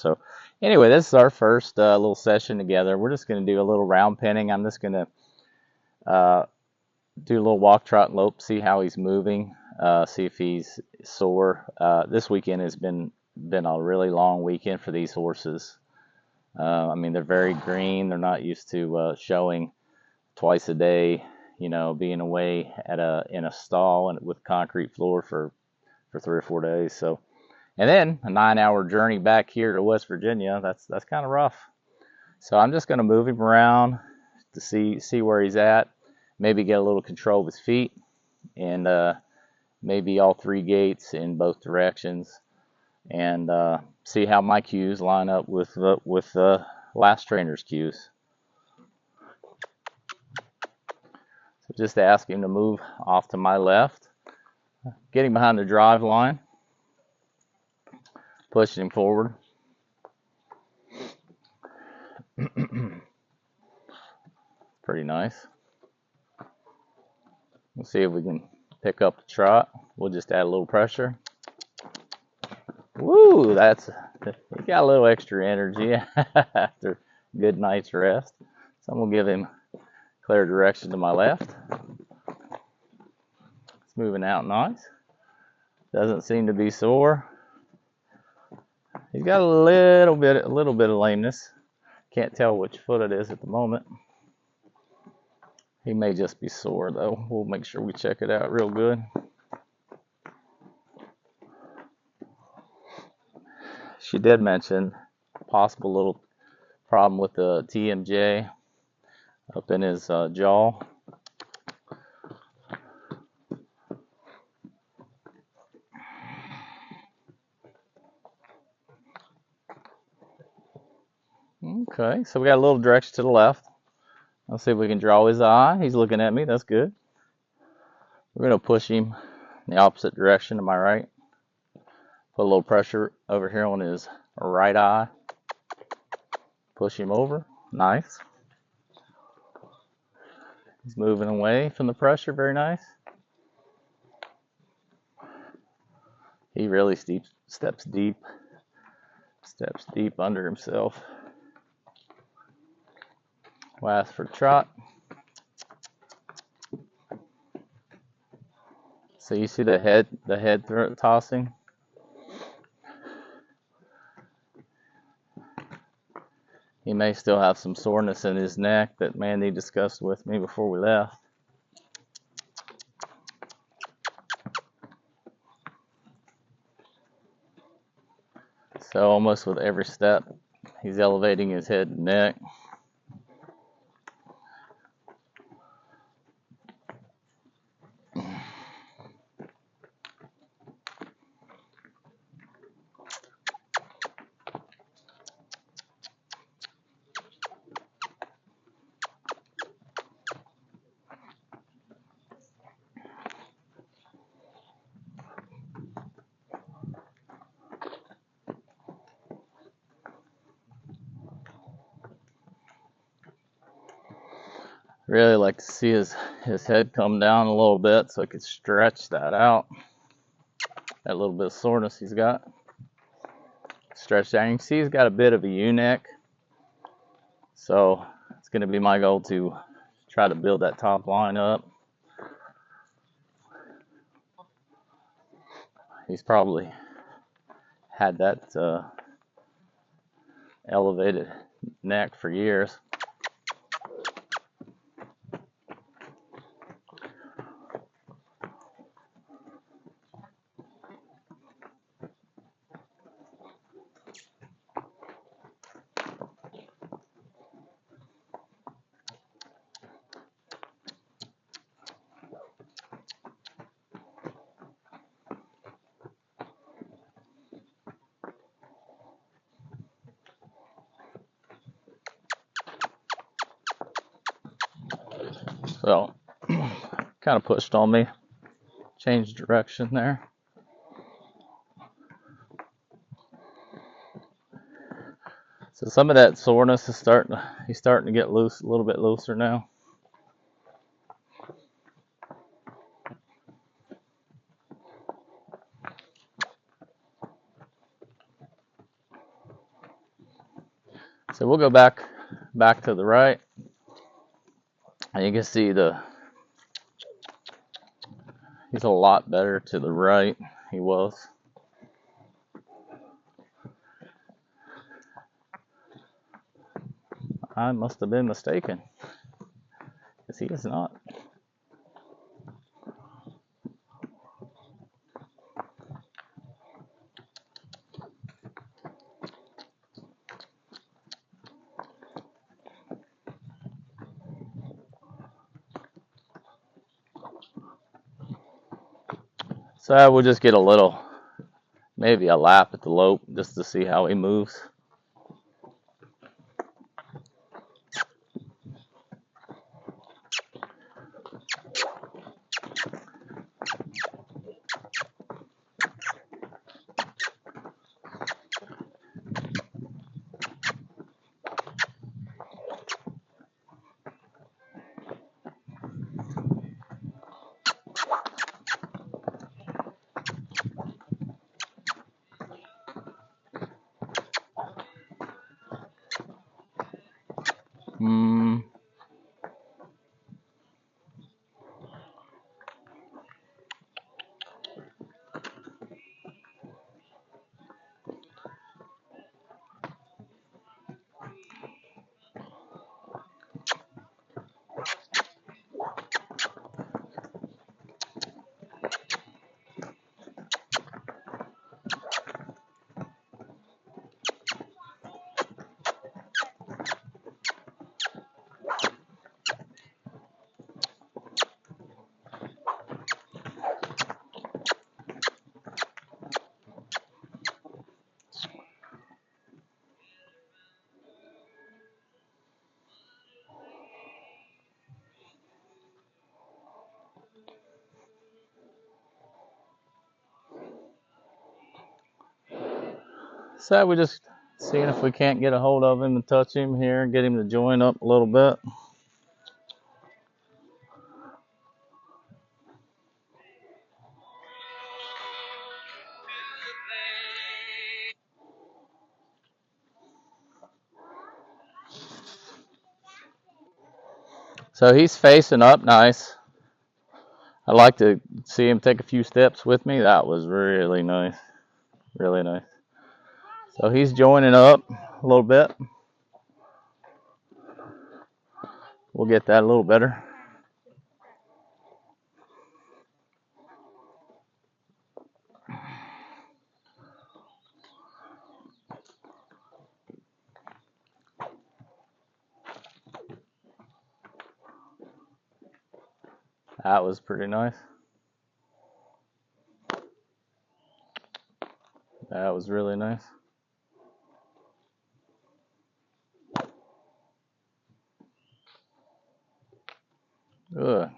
So anyway, this is our first little session together. We're just going to do a little round penning. I'm just going to uh, do a little walk, trot, and lope, see how he's moving, see if he's sore. This weekend has been a really long weekend for these horses. I mean, they're very green. They're not used to showing twice a day. You know, being away in a stall and with concrete floor for 3 or 4 days. So, and then a 9-hour journey back here to West Virginia. That's kind of rough. So I'm just going to move him around to see where he's at. Maybe get a little control of his feet, and maybe all three gaits in both directions, and see how my cues line up with the last trainer's cues. So just ask him to move off to my left, getting behind the drive line, pushing him forward. Pretty nice. We'll see if we can pick up the trot. We'll just add a little pressure. Woo, he got a little extra energy after a good night's rest. So I'm gonna give him clear direction to my left. It's moving out nice. Doesn't seem to be sore. He's got a little bit of lameness. Can't tell which foot it is at the moment. He may just be sore though. We'll make sure we check it out real good. She did mention a possible little problem with the TMJ up in his jaw. Okay, so we got a little direction to the left. Let's see if we can draw his eye. He's looking at me. That's good. We're going to push him in the opposite direction to my right. Put a little pressure over here on his right eye. Push him over. Nice. He's moving away from the pressure. Very nice. He really steps deep under himself. We'll ask for trot. So you see the head tossing. He may still have some soreness in his neck that Mandy discussed with me before we left. So almost with every step, he's elevating his head and neck. Really like to see his head come down a little bit so I could stretch that out. That little bit of soreness he's got. Stretch that. You can see he's got a bit of a U-neck. So it's going to be my goal to try to build that top line up. He's probably had that elevated neck for years. So, kind of pushed on me. Changed direction there. So some of that soreness is he's starting to get loose, a little bit looser now. So we'll go back to the right, and you can see he's a lot better to the right. He was. I must have been mistaken, because he is not. So we'll just get a little, maybe a lap at the lope, just to see how he moves. So we're just seeing if we can't get a hold of him and touch him here and get him to join up a little bit. So he's facing up nice. I'd like to see him take a few steps with me. That was really nice. Really nice. So he's joining up a little bit. We'll get that a little better. That was pretty nice. That was really nice. Good.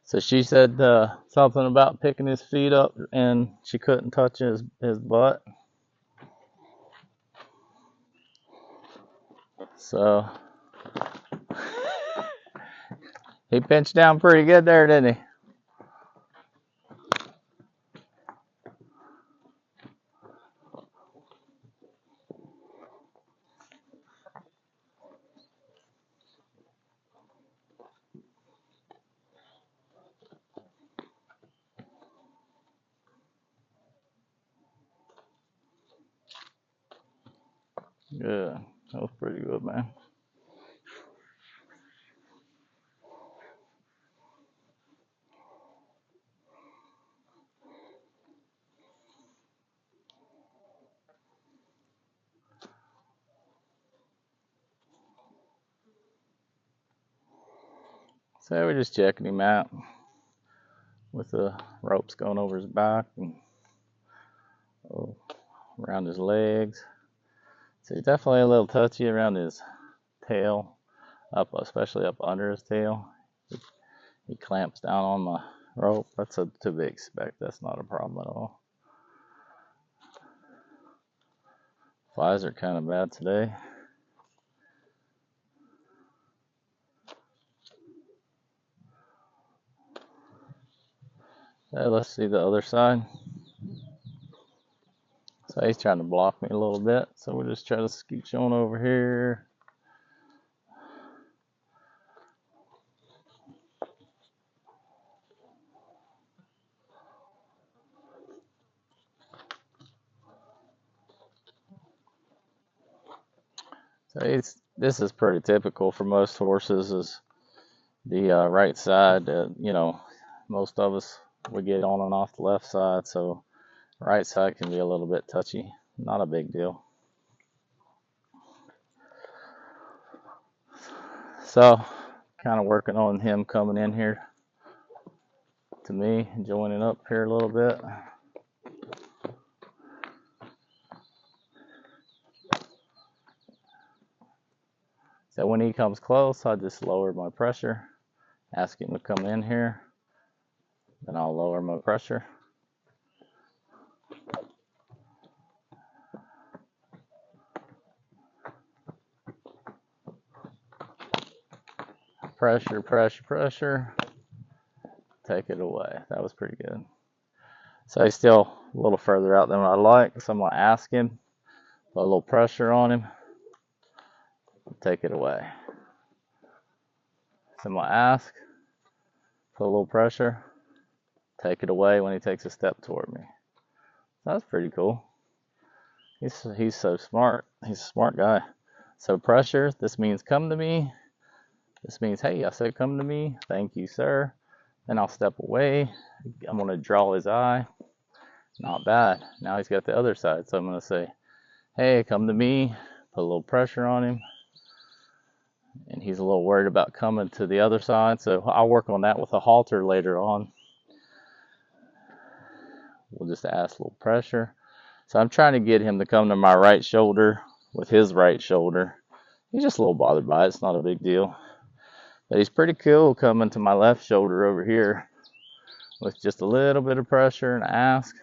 So she said something about picking his feet up and she couldn't touch his butt. So he pinched down pretty good there, didn't he? Good. That was pretty good, man. So we're just checking him out with the ropes going over his back and around his legs. So he's definitely a little touchy around his tail, especially up under his tail. He clamps down on the rope. That's to be expected. That's not a problem at all. Flies are kind of bad today. Let's see the other side. So he's trying to block me a little bit, so we'll just try to scooch on over here. So this is pretty typical for most horses, is the right side. You know, most of us, we get on and off the left side, so right side can be a little bit touchy. Not a big deal. So kind of working on him coming in here to me, joining up here a little bit. So when he comes close, I just lower my pressure, ask him to come in here, then I'll lower my pressure. Pressure, pressure, pressure. Take it away. That was pretty good. So he's still a little further out than what I like, so I'm going to ask him, put a little pressure on him, take it away. So I'm going to ask, put a little pressure, take it away when he takes a step toward me. That's pretty cool. He's so smart. He's a smart guy. So pressure, this means come to me. This means, hey, I said come to me. Thank you, sir. Then I'll step away. I'm going to draw his eye. Not bad. Now he's got the other side. So I'm going to say, hey, come to me. Put a little pressure on him. And he's a little worried about coming to the other side. So I'll work on that with a halter later on. We'll just add a little pressure. So I'm trying to get him to come to my right shoulder with his right shoulder. He's just a little bothered by it. It's not a big deal. But he's pretty cool coming to my left shoulder over here with just a little bit of pressure and ask.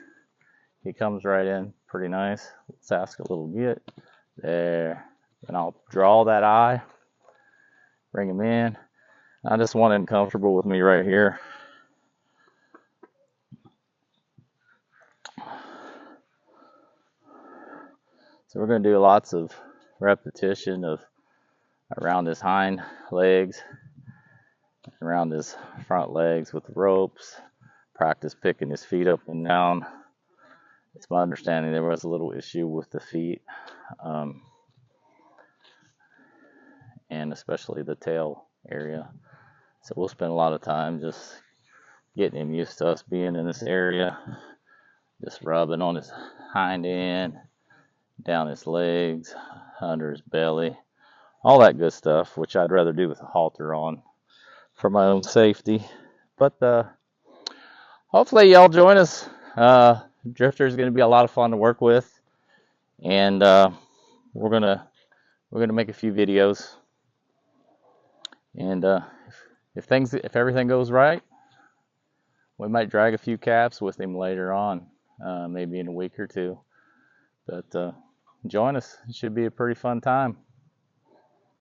He comes right in pretty nice. Let's ask a little bit. There. And I'll draw that eye. Bring him in. I just want him comfortable with me right here. So we're going to do lots of repetition of around his hind legs, around his front legs with the ropes, practice picking his feet up and down. It's my understanding there was a little issue with the feet, and especially the tail area. So we'll spend a lot of time just getting him used to us being in this area, just rubbing on his hind end, down his legs, under his belly, all that good stuff, which I'd rather do with a halter on for my own safety. But hopefully y'all join us. Drifter is going to be a lot of fun to work with, and we're gonna make a few videos. And if everything goes right, we might drag a few calves with him later on, maybe in a week or two. But join us. It should be a pretty fun time.